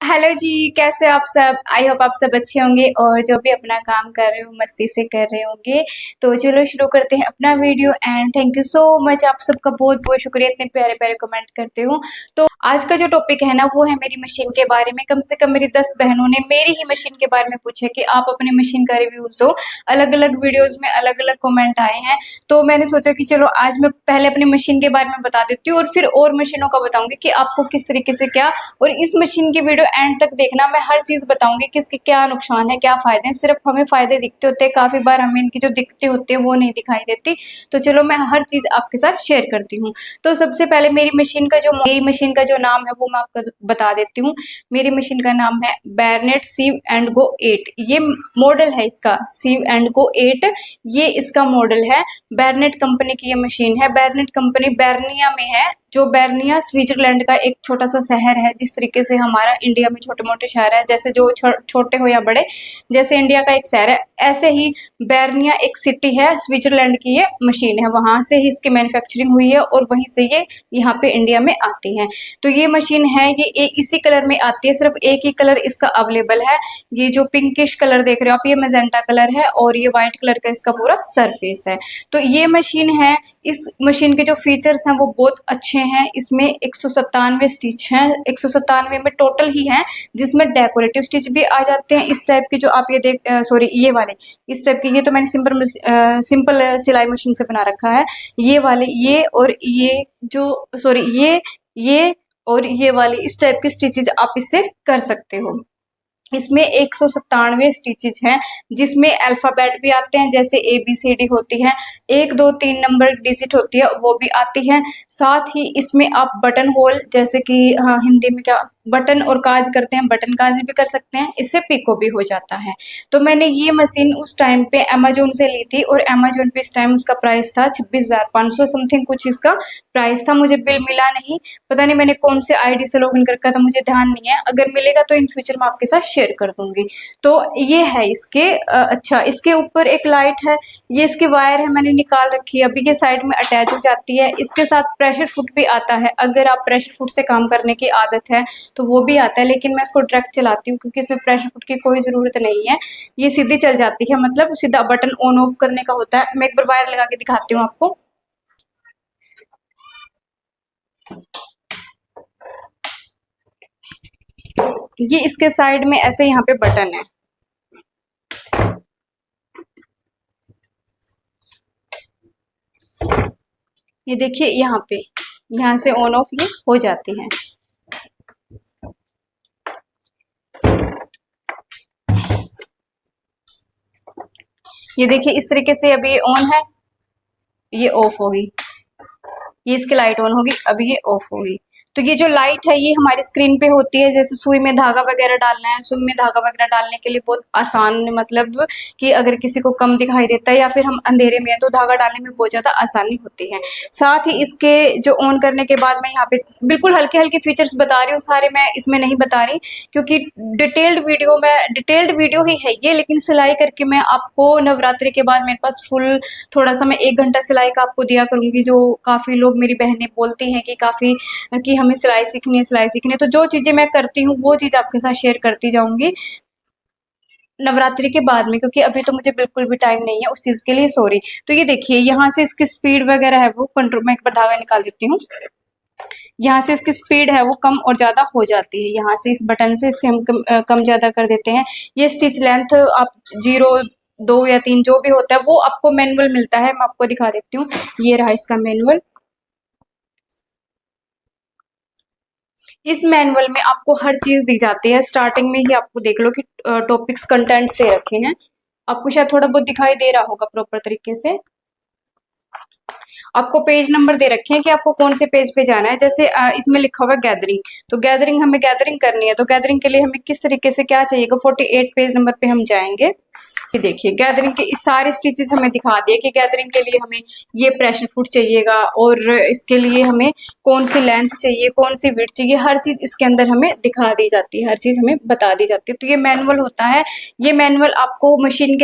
Hello जी, कैसे हो आप सब। आई होप आप सब अच्छे होंगे और जो भी अपना काम कर रहे हो मस्ती से कर रहे होंगे। तो चलो शुरू करते हैं अपना video. And thank you so much, आप सबका बहुत बहुत शुक्रिया, इतने प्यारे प्यारे कमेंट करते हो। तो आज का जो टॉपिक है ना, वो है मेरी मशीन के बारे में। कम से कम मेरी 10 बहनों ने मेरी ही मशीन के बारे में पूछा कि आप अपनी मशीन का रिव्यू दो। अलग अलग वीडियोज में अलग अलग कमेंट आए हैं, तो मैंने सोचा कि चलो आज मैं पहले अपनी मशीन के बारे में बता देती हूँ और फिर और मशीनों का बताऊंगी कि आपको किस तरीके से क्या। और इस मशीन की वीडियो एंड तक देखना, मैं हर चीज बताऊंगी कि इसके क्या नुकसान है क्या फायदे हैं। सिर्फ हमें फायदे दिखते होते हैं, काफी बार हमें इनकी जो दिखते होते हैं वो नहीं दिखाई देती। तो चलो मैं हर चीज आपके साथ शेयर करती हूँ। तो सबसे पहले मेरी मशीन का जो नाम है वो मैं आपको बता देती हूँ। मेरी मशीन का नाम है बैरनेट सीव एंड गो 8। ये मॉडल है इसका, सीव एंड गो 8, ये इसका मॉडल है। बैरनेट कंपनी की ये मशीन है। बैरनेट कंपनी बैरनिया में है। जो बैरनिया स्विट्जरलैंड का एक छोटा सा शहर है। जिस तरीके से हमारा इंडिया में छोटे मोटे शहर है, जैसे जो छोटे हो या बड़े, जैसे इंडिया का एक शहर है, ऐसे ही बैरनिया एक सिटी है। स्विट्जरलैंड की ये मशीन है, वहां से ही इसकी मैन्युफैक्चरिंग हुई है और वहीं से ये यहाँ पे इंडिया में आती है। तो ये मशीन है, ये इसी कलर में आती है, सिर्फ एक ही कलर इसका अवेलेबल है। ये जो पिंकिश कलर देख रहे हो आप, ये मैजेंटा कलर है और ये व्हाइट कलर का इसका पूरा सरफेस है। तो ये मशीन है। इस मशीन के जो फीचर्स हैं वो बहुत अच्छे हैं। इसमें 197 स्टिच हैं, 197 में टोटल ही हैं, जिसमें डेकोरेटिव स्टिच भी आ जाते हैं इस टाइप की जो आप ये देख सॉरी ये वाले इस टाइप की। ये तो मैंने सिंपल सिलाई मशीन से बना रखा है। ये वाले ये और ये जो सॉरी ये और ये वाली इस टाइप की स्टिचेज आप इससे कर सकते हो। इसमें 197 स्टिचेज हैं, जिसमें अल्फाबेट भी आते हैं, जैसे ABCD होती है, 1 2 3 नंबर डिजिट होती है वो भी आती है। साथ ही इसमें आप बटन होल, जैसे कि हाँ हिंदी में क्या बटन और काज करते हैं, बटन काज भी कर सकते हैं। इससे पिको भी हो जाता है। तो मैंने ये मशीन उस टाइम पे अमेजोन से ली थी और अमेजोन पे इस टाइम उसका प्राइस था 26,500 समथिंग कुछ इसका प्राइस था। मुझे बिल मिला नहीं, पता नहीं मैंने कौन से ID से लॉगिन कर रखा था, मुझे ध्यान नहीं है। अगर मिलेगा तो इन फ्यूचर मैं आपके साथ शेयर कर दूंगी। तो ये है इसके अच्छा, इसके ऊपर एक लाइट है। ये इसके वायर है, मैंने निकाल रखी है अभी, ये साइड में अटैच हो जाती है। इसके साथ प्रेशर फुट भी आता है, अगर आप प्रेशर फुट से काम करने की आदत है तो वो भी आता है, लेकिन मैं इसको डायरेक्ट चलाती हूँ क्योंकि इसमें प्रेशर फुट की कोई जरूरत नहीं है। ये सीधी चल जाती है, मतलब सीधा बटन ऑन ऑफ करने का होता है। मैं एक बार वायर लगा के दिखाती हूँ आपको। ये इसके साइड में ऐसे यहाँ पे बटन है। ये देखिए यहाँ पे, यहाँ से ऑन ऑफ ये हो जाती हैं। ये देखिए इस तरीके से अभी ये ऑन है, ये ऑफ होगी। ये इसकी लाइट ऑन होगी, अभी ये ऑफ होगी। तो ये जो लाइट है ये हमारी स्क्रीन पे होती है। जैसे सुई में धागा वगैरह डालना है, सुई में धागा वगैरह डालने के लिए बहुत आसान है, मतलब कि अगर किसी को कम दिखाई देता है या फिर हम अंधेरे में है तो धागा डालने में बहुत ज्यादा आसानी होती है। साथ ही इसके जो ऑन करने के बाद मैं यहाँ पे बिल्कुल हल्के हल्के फीचर्स बता रही हूँ, सारे मैं इसमें नहीं बता रही क्योंकि डिटेल्ड वीडियो ही है ये। लेकिन सिलाई करके मैं आपको नवरात्रि के बाद मेरे पास फुल थोड़ा सा मैं 1 घंटा सिलाई का आपको दिया करूंगी। जो काफी लोग मेरी बहनें बोलती हैं कि काफी कि हमें सिलाई सीखनी है सिलाई सीखनी है, तो जो चीजें मैं करती हूँ वो चीज आपके साथ शेयर करती जाऊंगी नवरात्रि के बाद में, क्योंकि अभी तो मुझे बिल्कुल भी टाइम नहीं है उस चीज के लिए, सॉरी। तो ये देखिए यहाँ से इसकी स्पीड वगैरह है वो कंट्रोल, मैं एक बार धागा निकाल देती हूँ। यहाँ से इसकी स्पीड है वो कम और ज्यादा हो जाती है। यहाँ से इस बटन से इससे हम कम ज्यादा कर देते हैं। ये स्टिच लेंथ आप 0 2 या 3 जो भी होता है वो आपको मैनुअल मिलता है, मैं आपको दिखा देती हूँ। ये रहा इसका मैनुअल। इस मैनुअल में आपको हर चीज दी जाती है। स्टार्टिंग में ही आपको देख लो कि टॉपिक्स कंटेंट्स दे रखे हैं। आपको शायद थोड़ा बहुत दिखाई दे रहा होगा प्रॉपर तरीके से। आपको पेज नंबर दे रखे हैं कि आपको कौन से पेज पे जाना है। जैसे इसमें लिखा हुआ गैदरिंग, तो गैदरिंग हमें गैदरिंग करनी है, तो गैदरिंग के लिए हमें किस तरीके से क्या चाहिएगा, 48 पेज नंबर पे हम जाएंगे। ये देखिए गैदरिंग के इस सारे स्टिचेस हमें दिखा दिए कि गैदरिंग के लिए हमें ये प्रेशर फुट चाहिएगा और इसके लिए हमें कौन सी लेंथ चाहिए, कौन सी विड्थ चाहिए, हर चीज़ इसके अंदर हमें दिखा दी जाती है, हर चीज़ हमें बता दी जाती है। तो ये मैनुअल होता है, ये मैनुअल आपको मशीन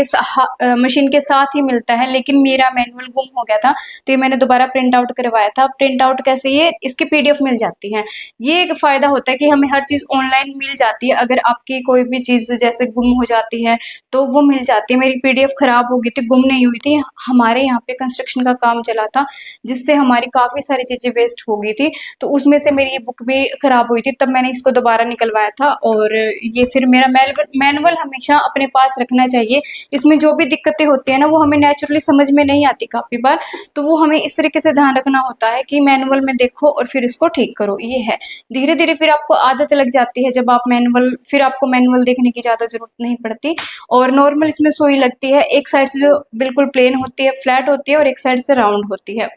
के साथ ही मिलता है, लेकिन मेरा मैनुअल गुम हो गया था तो ये मैंने दोबारा प्रिंट आउट करवाया था। प्रिंट आउट कैसे, ये इसकी पीडीएफ मिल जाती है। ये एक फ़ायदा होता है कि हमें हर चीज़ ऑनलाइन मिल जाती है। अगर आपकी कोई भी चीज़ जैसे गुम हो जाती है तो वो मिल जाती है। मेरी पीडीएफ खराब हो गई थी, गुम नहीं हुई थी। हमारे यहाँ पे कंस्ट्रक्शन का काम चला था जिससे हमारी काफ़ी सारी चीज़ें वेस्ट हो गई थी, तो उसमें से मेरी ये बुक भी खराब हुई थी, तब मैंने इसको दोबारा निकलवाया था। और ये फिर मेरा मैनुअल हमेशा अपने पास रखना चाहिए। इसमें जो भी दिक्कतें होती है ना वो हमें नेचुरली समझ में नहीं आती काफ़ी बार, तो वो हमें इस तरीके से ध्यान रखना होता है कि मैनुअल में देखो और फिर इसको ठीक करो। ये है, धीरे धीरे फिर आपको आदत लग जाती है जब आप फिर आपको मैनुअल देखने की ज़्यादा जरूरत नहीं पड़ती। और नॉर्मल इसमें सुई लगती है, एक साइड से जो बिल्कुल प्लेन होती है, फ्लैट होती है, और एक साइड से राउंड होती है,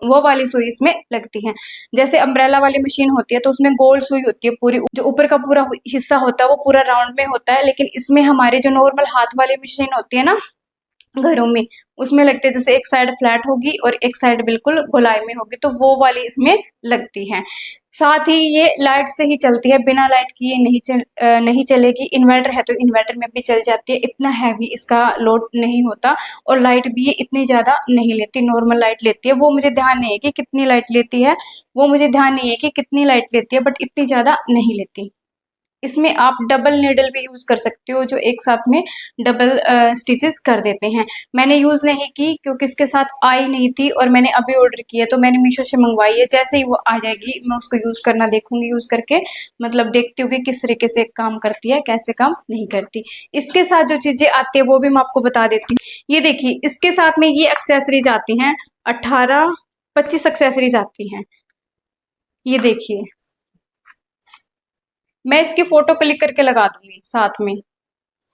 वो वाली सुई इसमें लगती है। जैसे अम्ब्रेला वाली मशीन होती है तो उसमें गोल सुई होती है पूरी, जो ऊपर का पूरा हिस्सा होता है वो पूरा राउंड में होता है, लेकिन इसमें हमारे जो नॉर्मल हाथ वाली मशीन होती है ना घरों में, उसमें लगते हैं जैसे एक साइड फ्लैट होगी और एक साइड बिल्कुल गोलाई में होगी, तो वो वाली इसमें लगती है। साथ ही ये लाइट से ही चलती है, बिना लाइट की ये नहीं चलेगी। इन्वर्टर है तो इन्वर्टर में भी चल जाती है, इतना हैवी इसका लोड नहीं होता। और लाइट भी ये इतनी ज़्यादा नहीं लेती, नॉर्मल लाइट लेती है। वो मुझे ध्यान नहीं है कि कितनी लाइट लेती है, बट इतनी ज़्यादा नहीं लेती। इसमें आप डबल नीडल भी यूज़ कर सकते हो, जो एक साथ में डबल स्टिचेस कर देते हैं। मैंने यूज़ नहीं की क्योंकि इसके साथ आई नहीं थी, और मैंने अभी ऑर्डर किया तो मैंने मीशो से मंगवाई है। जैसे ही वो आ जाएगी मैं उसको यूज़ करना देखूंगी, यूज़ करके मतलब देखती हूँ कि किस तरीके से काम करती है, कैसे काम नहीं करती। इसके साथ जो चीज़ें आती है वो भी मैं आपको बता देती हूँ। ये देखिए, इसके साथ में ये एक्सेसरीज आती हैं, 18-25 एक्सेसरीज आती हैं। ये देखिए, मैं इसकी फोटो क्लिक करके लगा दूंगी साथ में,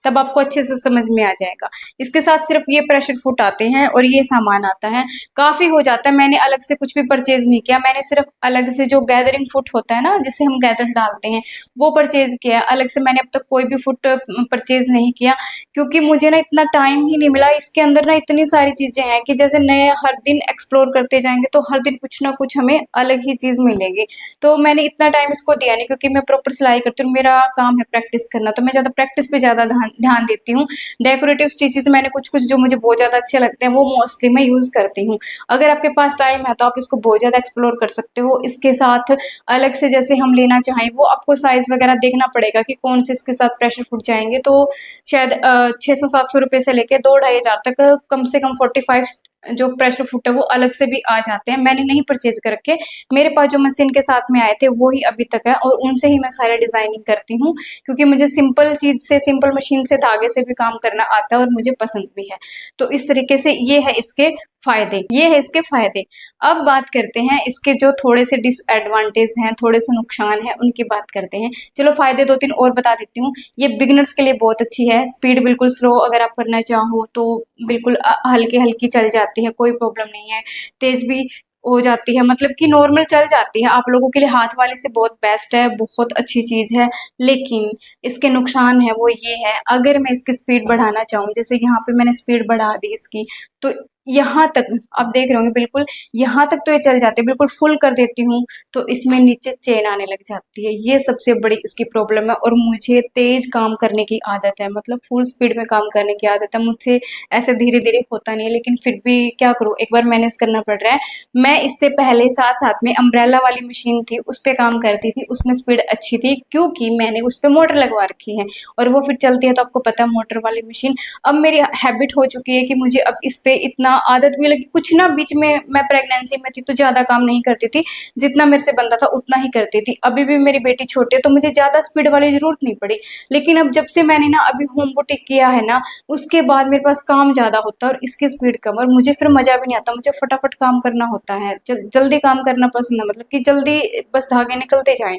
तब आपको अच्छे से समझ में आ जाएगा। इसके साथ सिर्फ ये प्रेशर फुट आते हैं और ये सामान आता है, काफ़ी हो जाता है। मैंने अलग से कुछ भी परचेज नहीं किया, मैंने सिर्फ अलग से जो गैदरिंग फुट होता है ना जिससे हम गैदर डालते हैं वो परचेज किया है। अलग से मैंने अब तक कोई भी फुट परचेज नहीं किया, क्योंकि मुझे ना इतना टाइम ही नहीं मिला। इसके अंदर ना इतनी सारी चीज़ें हैं कि जैसे नए हर दिन एक्सप्लोर करते जाएंगे तो हर दिन कुछ ना कुछ हमें अलग ही चीज़ मिलेगी। तो मैंने इतना टाइम इसको दिया नहीं, क्योंकि मैं प्रॉपर सिलाई करती हूँ, मेरा काम है प्रैक्टिस करना, तो मैं ज़्यादा प्रैक्टिस पे ज़्यादा ध्यान देती हूँ। डेकोरेटिव स्टिचेस मैंने कुछ कुछ जो मुझे बहुत ज़्यादा अच्छे लगते हैं वो मोस्टली मैं यूज़ करती हूँ। अगर आपके पास टाइम है तो आप इसको बहुत ज़्यादा एक्सप्लोर कर सकते हो। इसके साथ अलग से जैसे हम लेना चाहें वो आपको साइज़ वगैरह देखना पड़ेगा कि कौन से इसके साथ प्रेशर फुट जाएंगे, तो शायद 600-700 रुपये से लेके 2-2,500 तक कम से कम 45 जो प्रेशर फुट है वो अलग से भी आ जाते हैं। मैंने नहीं परचेज कर रखे, मेरे पास जो मशीन के साथ में आए थे वो ही अभी तक है, और उनसे ही मैं सारा डिजाइनिंग करती हूँ, क्योंकि मुझे सिंपल चीज से, सिंपल मशीन से, धागे से भी काम करना आता है और मुझे पसंद भी है। तो इस तरीके से ये है इसके फायदे। अब बात करते हैं इसके जो थोड़े से डिसएडवांटेज हैं, थोड़े से नुकसान है, उनकी बात करते हैं। चलो फायदे 2-3 और बता देती हूँ। ये बिगिनर्स के लिए बहुत अच्छी है, स्पीड बिल्कुल स्लो अगर आप करना चाहो तो बिल्कुल हल्की हल्की चल जाती है, कोई प्रॉब्लम नहीं है। तेज भी हो जाती है, मतलब कि नॉर्मल चल जाती है। आप लोगों के लिए हाथ वाली से बहुत बेस्ट है, बहुत अच्छी चीज़ है। लेकिन इसके नुकसान है वो ये है, अगर मैं इसकी स्पीड बढ़ाना चाहूँ, जैसे यहाँ पे मैंने स्पीड बढ़ा दी इसकी, तो यहाँ तक आप देख रहे होंगे, बिल्कुल यहाँ तक तो ये चल जाती है। बिल्कुल फुल कर देती हूँ तो इसमें नीचे चेन आने लग जाती है, ये सबसे बड़ी इसकी प्रॉब्लम है। और मुझे तेज काम करने की आदत है, मतलब फुल स्पीड में काम करने की आदत है मुझसे, ऐसे धीरे धीरे होता नहीं है। लेकिन फिर भी क्या करूँ, एक बार मैनेज करना पड़ रहा है। मैं इससे पहले साथ साथ में अम्ब्रेला वाली मशीन थी उस पर काम करती थी, उसमें स्पीड अच्छी थी क्योंकि मैंने उस पर मोटर लगवा रखी है और वो फिर चलती है, तो आपको पता है मोटर वाली मशीन। अब मेरी हैबिट हो चुकी है कि मुझे अब इस पे इतना आदत भी लगी। कुछ ना बीच में मैं प्रेगनेंसी में थी तो ज़्यादा काम नहीं करती थी, जितना मेरे से बनता था उतना ही करती थी। अभी भी मेरी बेटी छोटी है तो मुझे ज़्यादा स्पीड वाली ज़रूरत नहीं पड़ी। लेकिन अब जब से मैंने ना अभी होम बुटीक किया है ना, उसके बाद मेरे पास काम ज़्यादा होता है और इसकी स्पीड कम, और मुझे फिर मज़ा भी नहीं आता। मुझे फटाफट काम करना होता है, जल्दी काम करना पसंद है, मतलब कि जल्दी बस धागे निकलते जाएं।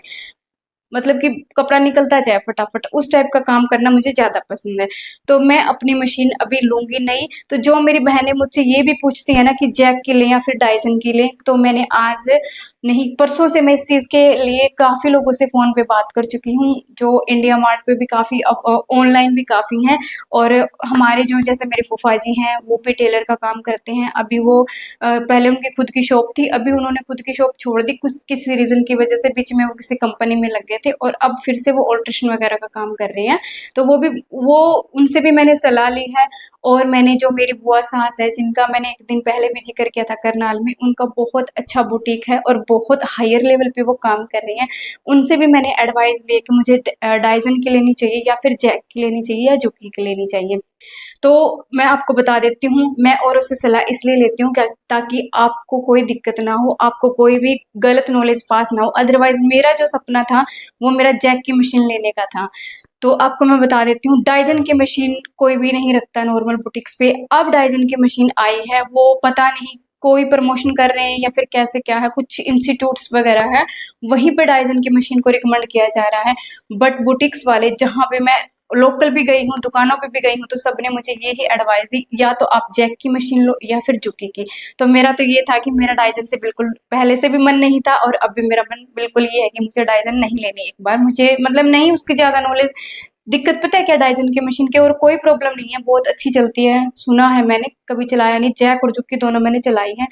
मतलब कि कपड़ा निकलता जाए फटाफट, उस टाइप का काम करना मुझे ज़्यादा पसंद है। तो मैं अपनी मशीन अभी लूँगी नहीं। तो जो मेरी बहनें मुझसे ये भी पूछती हैं ना कि जैक की लें या फिर डायसन की लें, तो मैंने आज नहीं, परसों से मैं इस चीज़ के लिए काफ़ी लोगों से फ़ोन पे बात कर चुकी हूँ, जो इंडिया मार्ट पे भी काफ़ी, अब ऑनलाइन भी काफ़ी हैं। और हमारे जो जैसे मेरे फूफा जी हैं, वो भी टेलर का काम करते हैं। अभी वो पहले उनकी खुद की शॉप थी, अभी उन्होंने खुद की शॉप छोड़ दी, कुछ किसी रीज़न की वजह से बीच में वो किसी कंपनी में लग गए थे, और अब फिर से वो ऑल्ट्रेशन वगैरह का काम कर रहे हैं। तो वो उनसे भी मैंने सलाह ली है। और मैंने जो मेरी बुआ सास है, जिनका मैंने एक दिन पहले भी जिक्र किया था करनाल में, उनका बहुत अच्छा बुटीक है और बहुत हायर लेवल पे वो काम कर रहे हैं। उनसे भी मैंने एडवाइस ली कि मुझे डायसन की लेनी चाहिए या फिर जैक की लेनी चाहिए या जुकी की लेनी चाहिए। तो मैं आपको बता देती हूँ, मैं औरों से सलाह इसलिए लेती हूँ क्या, ताकि आपको कोई दिक्कत ना हो, आपको कोई भी गलत नॉलेज पास ना हो। अदरवाइज मेरा जो सपना था वो मेरा जैक की मशीन लेने का था। तो आपको मैं बता देती हूँ, डाइजन की मशीन कोई भी नहीं रखता नॉर्मल बुटीक्स पे। अब डाइजन की मशीन आई है, वो पता नहीं कोई प्रमोशन कर रहे हैं या फिर कैसे क्या है, कुछ इंस्टीट्यूट्स वगैरह है, वहीं पे डाइजन की मशीन को रिकमेंड किया जा रहा है। बट बुटीक्स वाले, जहाँ पे मैं लोकल भी गई हूँ, दुकानों पे भी गई हूँ, तो सबने मुझे ये ही एडवाइस दी, या तो आप जैक की मशीन लो या फिर जुकी की। तो मेरा तो ये था कि मेरा डाइजन से बिल्कुल पहले से भी मन नहीं था, और अब भी मेरा मन बिल्कुल ये है कि मुझे डाइजन नहीं लेनी। एक बार मुझे मतलब नहीं उसकी ज्यादा नॉलेज, दिक्कत पता है क्या डाइजन की मशीन की, और कोई प्रॉब्लम नहीं है, बहुत अच्छी चलती है, सुना है मैंने, कभी चलाया नहीं। जैक और जुकी दोनों मैंने चलाई है।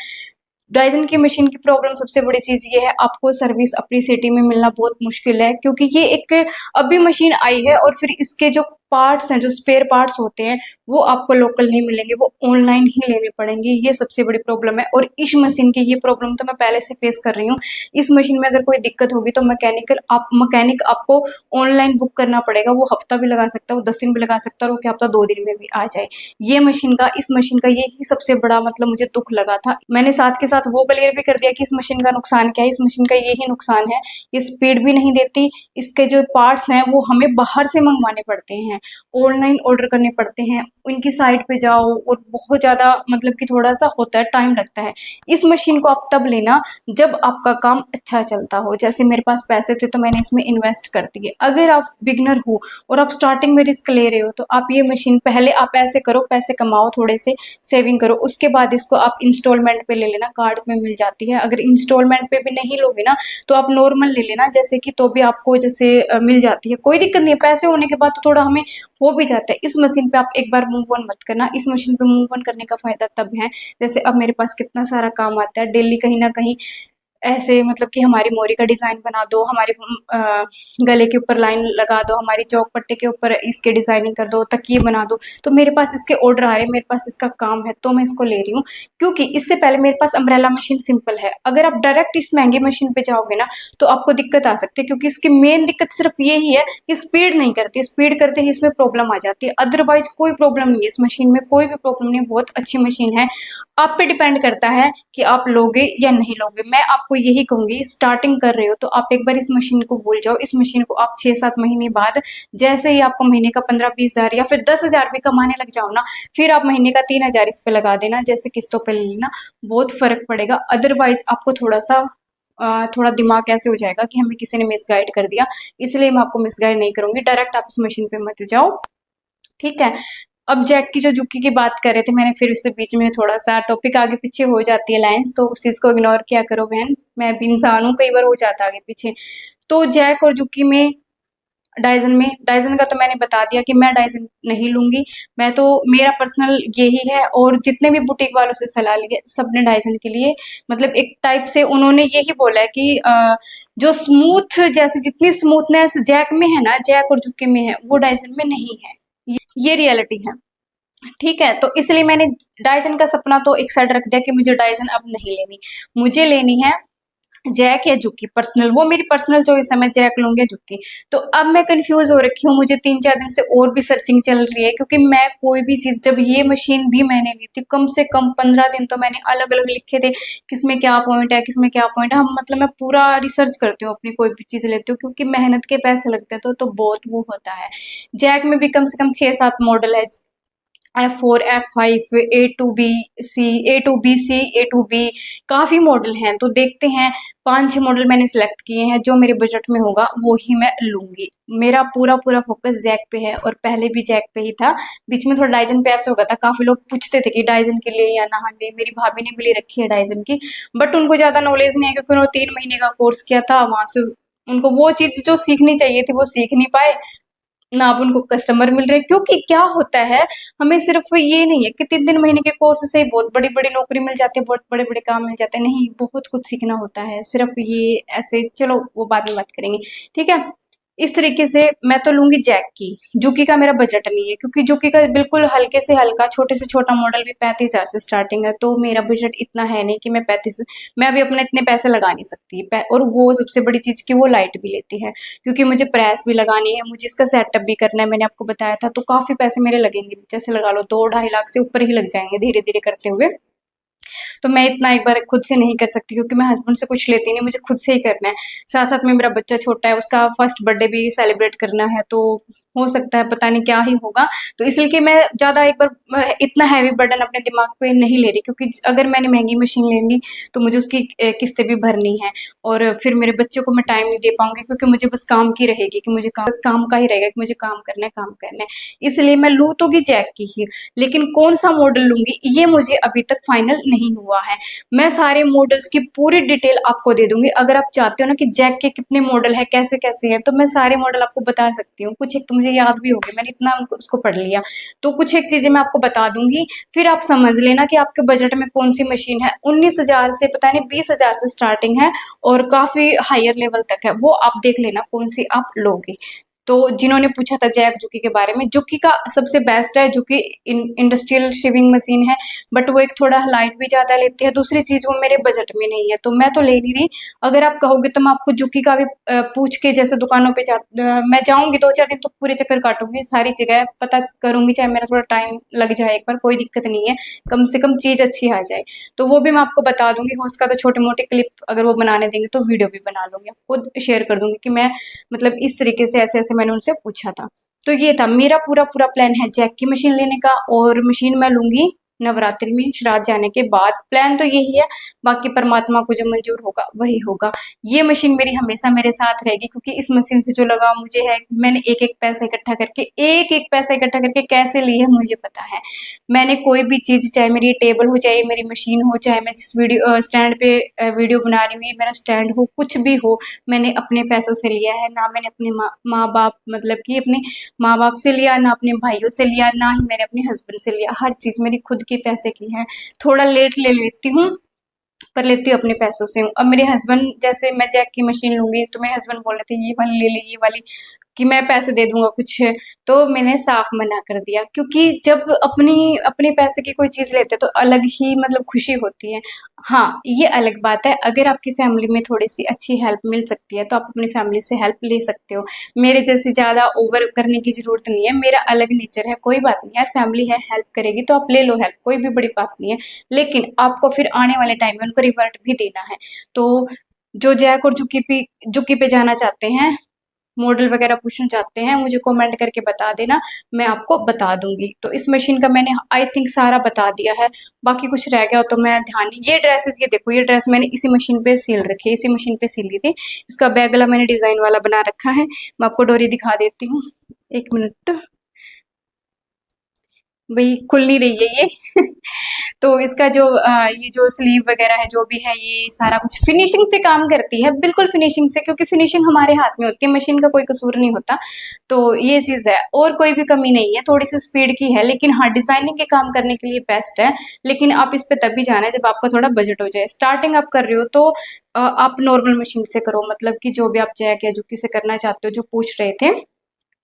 डाइजन की मशीन की प्रॉब्लम सबसे बड़ी चीज ये है, आपको सर्विस अपनी सिटी में मिलना बहुत मुश्किल है, क्योंकि ये एक अभी मशीन आई है, और फिर इसके जो पार्ट्स हैं, जो स्पेयर पार्ट्स होते हैं, वो आपको लोकल नहीं मिलेंगे, वो ऑनलाइन ही लेने पड़ेंगे। ये सबसे बड़ी प्रॉब्लम है, और इस मशीन की ये प्रॉब्लम तो मैं पहले से फेस कर रही हूँ। इस मशीन में अगर कोई दिक्कत होगी तो मैकेनिक आपको ऑनलाइन बुक करना पड़ेगा। वो हफ्ता भी लगा सकता है, वो 10 दिन भी लगा सकता है, और वो क्या हफ्ता 2 दिन में भी आ जाए। ये इस मशीन का यही सबसे बड़ा मतलब मुझे दुख लगा था। मैंने साथ के साथ वो क्लियर भी कर दिया कि इस मशीन का नुकसान क्या है। इस मशीन का यही नुकसान है, ये स्पीड भी नहीं देती, इसके जो पार्ट्स हैं वो हमें बाहर से मंगवाने पड़ते हैं, ऑनलाइन ऑर्डर करने पड़ते हैं, उनकी साइट पे जाओ, और बहुत ज़्यादा मतलब कि थोड़ा सा होता है, टाइम लगता है। इस मशीन को आप तब लेना जब आपका काम अच्छा चलता हो। जैसे मेरे पास पैसे थे तो मैंने इसमें इन्वेस्ट कर दिए। अगर आप बिगनर हो और आप स्टार्टिंग में रिस्क ले रहे हो, तो आप ये मशीन पहले आप ऐसे करो, पैसे कमाओ, थोड़े से सेविंग करो, उसके बाद इसको आप इंस्टॉलमेंट पे ले लेना, कार्ड में मिल जाती है। अगर इंस्टॉलमेंट पे भी नहीं लोगे ना, तो आप नॉर्मल ले लेना, जैसे कि तो भी आपको जैसे मिल जाती है, कोई दिक्कत नहीं है। पैसे होने के बाद तो थोड़ा हमें हो भी जाता है। इस मशीन पे आप एक बार मूव ऑन मत करना। इस मशीन पे मूव ऑन करने का फायदा तब है, जैसे अब मेरे पास कितना सारा काम आता है डेली, कहीं ना कहीं ऐसे मतलब कि हमारी मोरी का डिजाइन बना दो, हमारे गले के ऊपर लाइन लगा दो, हमारी चौक पट्टे के ऊपर इसके डिजाइनिंग कर दो, तकिए बना दो। तो मेरे पास इसके ऑर्डर आ रहे हैं, मेरे पास इसका काम है, तो मैं इसको ले रही हूँ। क्योंकि इससे पहले मेरे पास अम्ब्रेला मशीन सिंपल है, अगर आप डायरेक्ट इस महंगी मशीन पे जाओगे ना, तो आपको दिक्कत आ सकती है, क्योंकि इसकी मेन दिक्कत सिर्फ ये ही है कि स्पीड नहीं करती, स्पीड करते ही इसमें प्रॉब्लम आ जाती है। अदरवाइज कोई प्रॉब्लम नहीं है इस मशीन में, कोई भी प्रॉब्लम नहीं है, बहुत अच्छी मशीन है। आप पे डिपेंड करता है कि आप लोगे या नहीं लोगे। मैं आपको यही कहूंगी, स्टार्टिंग कर रहे हो तो आप एक बार इस मशीन को भूल जाओ। इस मशीन को आप 6-7 महीने बाद, जैसे ही आपको महीने का 15-20 हज़ार या फिर 10 हज़ार भी कमाने लग जाओ ना, फिर आप महीने का 3 हज़ार इस पे लगा देना, जैसे किस्तों पे ले लेना, बहुत फर्क पड़ेगा। अदरवाइज आपको थोड़ा दिमाग ऐसे हो जाएगा कि हमें किसी ने मिसगाइड कर दिया, इसलिए मैं आपको मिसगाइड नहीं करूंगी। डायरेक्ट आप इस मशीन पे मत जाओ, ठीक है। अब जैक की जो जुक्की की बात कर रहे थे, मैंने फिर उससे बीच में थोड़ा सा टॉपिक आगे पीछे हो जाती है लाइंस, तो उस चीज को इग्नोर किया करो बहन, मैं भी इंसान हूँ, कई बार हो जाता है आगे पीछे। तो जैक और जुक्की में, डाइजन का तो मैंने बता दिया कि मैं डाइजन नहीं लूंगी। मैं तो, मेरा पर्सनल यही है, और जितने भी बुटीक वालों से सलाह ली है सबने डाइजन के लिए मतलब एक टाइप से उन्होंने यही बोला है कि जो स्मूथ, जैसे जितनी स्मूथनेस जैक में है ना, जैक और जुक्की में है, वो डाइजन में नहीं है। ये रियलिटी है, ठीक है। तो इसलिए मैंने डाइजन का सपना तो एक साइड रख दिया कि मुझे डाइजन अब नहीं लेनी, मुझे लेनी है जैक या जुक्की। पर्सनल, वो मेरी पर्सनल चॉइस है, मैं जैक लूंगी या जुक्की। तो अब मैं कंफ्यूज हो रखी हूँ, मुझे 3-4 दिन से और भी सर्चिंग चल रही है, क्योंकि मैं कोई भी चीज, जब ये मशीन भी मैंने ली थी, कम से कम 15 दिन तो मैंने अलग अलग लिखे थे, किसमें क्या पॉइंट है, किसमें क्या पॉइंट है। हम मतलब मैं पूरा रिसर्च करती हूँ अपनी कोई भी चीज लेती हूँ, क्योंकि मेहनत के पैसे लगते हैं, तो बहुत वो होता है। जैक में भी कम से कम 6-7 मॉडल है, F4, F5, A2B C, A2BC, A2B, काफ़ी मॉडल हैं। तो देखते हैं, 5-6 मॉडल मैंने सेलेक्ट किए हैं, जो मेरे बजट में होगा वो ही मैं लूँगी। मेरा पूरा पूरा फोकस जैक पे है और पहले भी जैक पे ही था। बीच में थोड़ा डाइजन पे ऐसे हो गया था, काफ़ी लोग पूछते थे कि डाइजन के लिए या ना ले। मेरी भाभी ने भी ले रखी है डाइजन की, बट उनको ज़्यादा नॉलेज नहीं है क्योंकि उन्होंने 3 महीने का कोर्स किया था, वहाँ से उनको वो चीज़ जो सीखनी चाहिए थी वो सीख नहीं पाए, ना अब उनको कस्टमर मिल रहे। क्योंकि क्या होता है, हमें सिर्फ ये नहीं है कि 3-3 महीने के कोर्स से ही बहुत बड़ी बड़ी नौकरी मिल जाती है, बहुत बड़े बड़े काम मिल जाते हैं। नहीं, बहुत कुछ सीखना होता है। सिर्फ ये ऐसे, चलो वो बाद में बात करेंगे, ठीक है। इस तरीके से मैं तो लूंगी जैक की। जुकी का मेरा बजट नहीं है, क्योंकि जुकी का बिल्कुल हल्के से हल्का, छोटे से छोटा मॉडल भी 35,000 से स्टार्टिंग है। तो मेरा बजट इतना है नहीं कि मैं अभी अपने इतने पैसे लगा नहीं सकती। और वो सबसे बड़ी चीज की वो लाइट भी लेती है, क्योंकि मुझे प्रेस भी लगानी है, मुझे इसका सेटअप भी करना है, मैंने आपको बताया था। तो काफी पैसे मेरे लगेंगे, जैसे लगा लो 2-2.5 लाख से ऊपर ही लग जाएंगे धीरे धीरे करते हुए। तो मैं इतना एक बार खुद से नहीं कर सकती, क्योंकि मैं हस्बैंड से कुछ लेती नहीं, मुझे खुद से ही करना है। साथ साथ में मेरा बच्चा छोटा है, उसका फर्स्ट बर्थडे भी सेलिब्रेट करना है, तो हो सकता है पता नहीं क्या ही होगा। तो इसलिए कि मैं ज़्यादा एक बार इतना हैवी बर्डन अपने दिमाग पे नहीं ले रही, क्योंकि अगर मैंने महंगी मशीन लेनी तो मुझे उसकी किस्तें भी भरनी है, और फिर मेरे बच्चे को मैं टाइम नहीं दे पाऊंगी, क्योंकि मुझे बस काम की रहेगी कि मुझे बस काम का ही रहेगा कि मुझे काम करना है, काम करना है। इसलिए मैं लूँ तो जैक की ही, लेकिन कौन सा मॉडल लूंगी ये मुझे अभी तक फाइनल नहीं हुआ है। मैं सारे मॉडल्स की पूरी डिटेल आपको दे दूंगी। अगर आप चाहते हो ना कि जैक के कितने मॉडल है, कैसे कैसे हैं, तो मैं सारे मॉडल आपको बता सकती हूँ। कुछ एक तो मुझे याद भी हो गए, मैंने इतना उसको पढ़ लिया। तो कुछ एक चीजें मैं आपको बता दूंगी, फिर आप समझ लेना कि आपके बजट में कौन सी मशीन है। 19,000 से पता नहीं 20,000 से स्टार्टिंग है, और काफी हायर लेवल तक है। वो आप देख लेना कौन सी आप लोगे। तो जिन्होंने पूछा था जैक जुकी के बारे में, जुकी का सबसे बेस्ट है, जुकी इंडस्ट्रियल शेविंग मशीन है, बट वो एक थोड़ा लाइट भी ज्यादा लेती है। दूसरी चीज वो मेरे बजट में नहीं है, तो मैं तो ले नहीं रही। अगर आप कहोगे तो मैं आपको जुकी का भी पूछ के, जैसे दुकानों पे मैं जाऊंगी 2-4 दिन तो पूरे चक्कर काटूंगी, सारी जगह पता करूंगी, चाहे मेरा थोड़ा टाइम लग जाए, एक बार कोई दिक्कत नहीं है, कम से कम चीज अच्छी आ जाए। तो वो भी मैं आपको बता दूंगी। हो सका तो छोटे मोटे क्लिप अगर वो बनाने देंगे तो वीडियो भी बना लूंगी, आपको शेयर कर दूंगी कि मैं मतलब इस तरीके से ऐसे ऐसे मैंने उनसे पूछा था। तो ये था मेरा पूरा पूरा प्लान है जैक की मशीन लेने का, और मशीन मैं लूंगी नवरात्रि में श्राद्ध जाने के बाद। प्लान तो यही है, बाकी परमात्मा को जो मंजूर होगा वही होगा। ये मशीन मेरी हमेशा मेरे साथ रहेगी, क्योंकि इस मशीन से जो लगाव मुझे है, मैंने एक एक पैसा इकट्ठा करके, एक एक पैसा इकट्ठा करके कैसे ली है मुझे पता है। मैंने कोई भी चीज, चाहे मेरी टेबल हो, चाहे मेरी मशीन हो, चाहे मैं जिस वीडियो स्टैंड पे वीडियो बना रही हूँ, ये मेरा स्टैंड हो, कुछ भी हो, मैंने अपने पैसों से लिया है। ना मैंने अपने माँ बाप, मतलब कि अपने माँ बाप से लिया, ना अपने भाइयों से लिया, ना ही मैंने अपने हस्बैंड से लिया। हर चीज मेरी खुद के पैसे की है। थोड़ा लेट ले लेती हूँ, पर लेती हूँ अपने पैसों से। अब मेरे हस्बैंड, जैसे मैं जैक की मशीन लूंगी तो मेरे हस्बैंड बोल रहे थे ये वाली ले ले, ये वाली, कि मैं पैसे दे दूंगा कुछ। तो मैंने साफ मना कर दिया, क्योंकि जब अपनी अपने पैसे की कोई चीज लेते हैं तो अलग ही मतलब खुशी होती है। हाँ, ये अलग बात है, अगर आपकी फैमिली में थोड़ी सी अच्छी हेल्प मिल सकती है तो आप अपनी फैमिली से हेल्प ले सकते हो। मेरे जैसे ज्यादा ओवर करने की जरूरत नहीं है, मेरा अलग नेचर है। कोई बात नहीं यार, फैमिली है, हेल्प करेगी तो आप ले लो हेल्प, कोई भी बड़ी बात नहीं है। लेकिन आपको फिर आने वाले टाइम में उनको रिवर्ट भी देना है। तो जो जैक और जुकी पे जाना चाहते हैं, मॉडल वगैरह पूछना चाहते हैं, मुझे कमेंट करके बता देना, मैं आपको बता दूंगी। तो इस मशीन का मैंने आई थिंक सारा बता दिया है। बाकी कुछ रह गया हो तो मैं ध्यान नहीं। ये ड्रेसेस, ये देखो, ये ड्रेस मैंने इसी मशीन पे सिल रखी है, इसी मशीन पे सिल ली थी। इसका बैक गला मैंने डिजाइन वाला बना रखा है, मैं आपको डोरी दिखा देती हूँ, 1 मिनट। भाई खुल नहीं रही है ये तो इसका जो ये जो स्लीव वगैरह है, जो भी है, ये सारा कुछ फिनिशिंग से काम करती है, बिल्कुल फिनिशिंग से, क्योंकि फिनिशिंग हमारे हाथ में होती है, मशीन का कोई कसूर नहीं होता। तो ये चीज़ है, और कोई भी कमी नहीं है, थोड़ी सी स्पीड की है, लेकिन हाँ डिजाइनिंग के काम करने के लिए बेस्ट है। लेकिन आप इस पे तभी जाना है जब आपका थोड़ा बजट हो जाए। स्टार्टिंग आप कर रहे हो तो आप नॉर्मल मशीन से करो, मतलब कि जो भी आप जैक या जुकी से करना चाहते हो, जो पूछ रहे थे।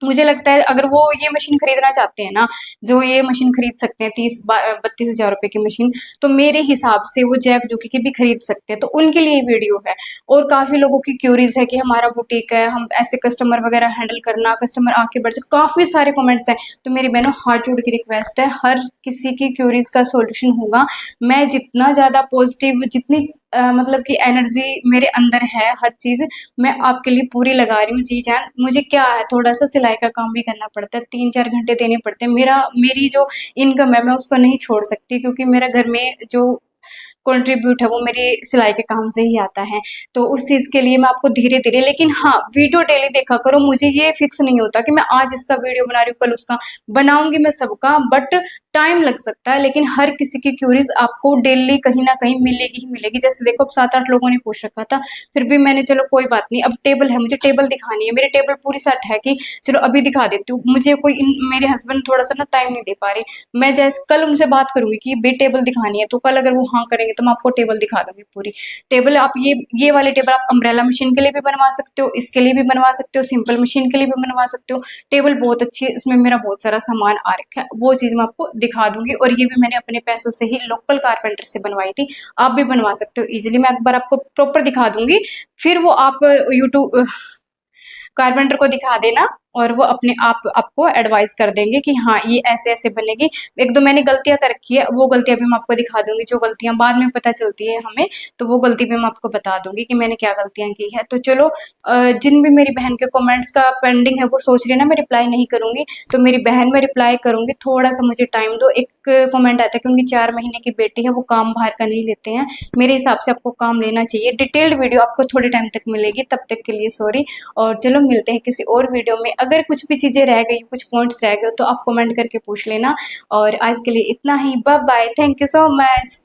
मुझे लगता है अगर वो ये मशीन खरीदना चाहते हैं ना, जो ये मशीन खरीद सकते हैं 30-32 हजार रुपए की मशीन, तो मेरे हिसाब से वो जैक जुकी की भी खरीद सकते हैं। तो उनके लिए वीडियो है। और काफी लोगों की क्यूरीज है कि हमारा बुटीक है, हम ऐसे कस्टमर वगैरह हैंडल करना, कस्टमर आके बढ़ जाए, काफी सारे कमेंट्स हैं। तो मेरी बहनों, हाथ जोड़ के रिक्वेस्ट है, हर किसी की क्यूरीज का सॉल्यूशन होगा। मैं जितना ज्यादा पॉजिटिव, जितनी मतलब कि एनर्जी मेरे अंदर है, हर चीज मैं आपके लिए पूरी लगा रही हूँ जी जान। मुझे क्या है, थोड़ा सा सिलाई सिलाई का काम भी करना पड़ता है, 3-4 घंटे देने पड़ते हैं। मेरी जो इनकम है मैं उसको नहीं छोड़ सकती, क्योंकि मेरा घर में जो कंट्रीब्यूट है वो मेरी सिलाई के काम से ही आता है। तो उस चीज़ के लिए मैं आपको धीरे-धीरे, लेकिन हाँ, वीडियो डेली देखा करो। मुझे ये फिक्स नहीं होता कि मैं आज इसका वीडियो बना रही हूँ, कल उसका। बनाऊँगी मैं सबका, बट टाइम लग सकता है, लेकिन हर किसी की क्यूरीज़ आपको डेली कहीं न कहीं मिलेगी ही मिलेगी। जैसे देखो, अब 7-8 लोगों ने पूछ रखा था, फिर भी मैंने चलो कोई बात नहीं, अब टेबल है, मुझे टेबल दिखानी है। मेरी टेबल पूरी सेट है कि चलो अभी दिखा देती हूँ। मुझे मेरे हस्बैंड थोड़ा-सा ना टाइम नहीं दे पा रहे। मैं जैसे कल उनसे बात करूँगी कि बे टेबल दिखानी है, तो कल अगर वो हाँ करेंगे तो मैं आपको टेबल दिखा दूँगी पूरी। टेबल आप ये वाले टेबल आप अम्ब्रेला मशीन के लिए भी बनवा सकते हो, इसके लिए भी बनवा सकते हो, सिंपल मशीन के लिए भी बनवा सकते हो। टेबल बहुत अच्छी है, इसमें मेरा बहुत सारा सामान आ रखा है, वो चीज़ मैं आपको दिखा दूँगी। और ये भी मैंने अपने पैसों से ही लोकल कारपेंटर से बनवाई थी, आप भी बनवा सकते हो ईज़िली। मैं एक बार आपको प्रॉपर दिखा दूँगी, फिर वो आप यूट्यूब कारपेंटर को दिखा देना, और वो अपने आप आपको एडवाइस कर देंगे कि हाँ ये ऐसे ऐसे बनेगी। एक दो मैंने गलतियां कर रखी है, वो गलतियां भी मैं आपको दिखा दूंगी। जो गलतियां बाद में पता चलती है हमें, तो वो गलती भी मैं आपको बता दूंगी कि मैंने क्या गलतियां की है। तो चलो, जिन भी मेरी बहन के कमेंट्स का पेंडिंग है वो सोच रहे ना मैं रिप्लाई नहीं करूंगी, तो मेरी बहन में रिप्लाई करूंगी। थोड़ा सा मुझे टाइम दो। एक कमेंट आता है कि उनकी 4 महीने की बेटी है, वो काम बाहर का नहीं लेते हैं। मेरे हिसाब से आपको काम लेना चाहिए। डिटेल्ड वीडियो आपको थोड़े टाइम तक मिलेगी, तब तक के लिए सॉरी। और चलो, मिलते हैं किसी और वीडियो में। अगर कुछ भी चीज़ें रह गई, कुछ पॉइंट्स रह गए, तो आप कमेंट करके पूछ लेना। और आज के लिए इतना ही। Bye bye, thank you so much.